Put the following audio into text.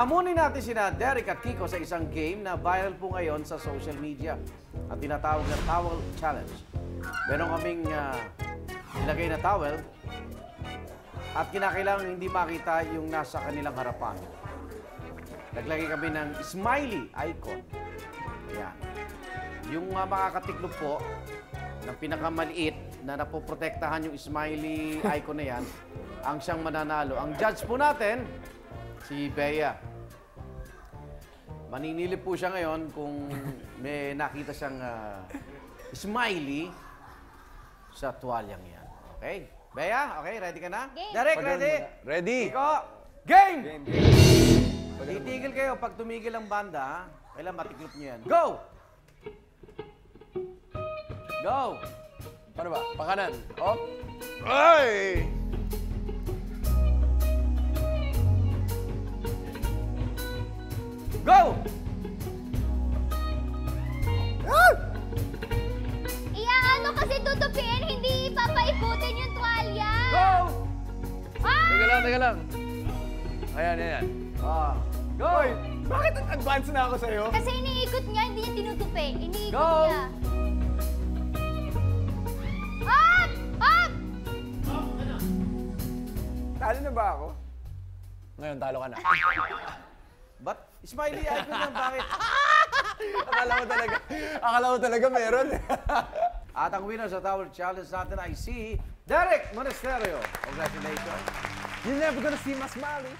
Hamunin natin sina Derek at Kiko sa isang game na viral po ngayon sa social media at tinatawag na Towel Challenge. Meron kaming nilagay na towel at kinakailangan hindi makita yung nasa kanilang harapan. Naglagay kami ng smiley icon. Ayan. Yung makakatiklop po ng pinakamaliit na napoprotektahan yung smiley icon na yan, ang siyang mananalo. Ang judge po natin, si Bea. Maninilip po siya ngayon kung may nakita siyang smiley sa tuwalyang yan. Okay? Bea, okay, ready ka na? Game. Derek, ready? Ready. Kiko, game! Game. Titigil kayo pag tumigil ang banda. Kailan matiklop niyo yan. Go! Go! Paano ba? Pakanan. Up. Ay! Go! Iaano kasi tutupiin, hindi papaikutin yung tuwalya. Go! Ah! Teka lang. Ayan. Go! Hoy, bakit advance na ako sa'yo? Kasi iniikot niya, hindi niya tinutupi. Iniikot Go! niya. Up! Up! Talo na ba ako? Ngayon, talo ka na. Ba't smiley icon yan? Bakit? Akala mo talaga meron. At ang winner sa Towel Challenge natin ay si Derek Monasterio. Congratulations. You're never gonna see my smiley.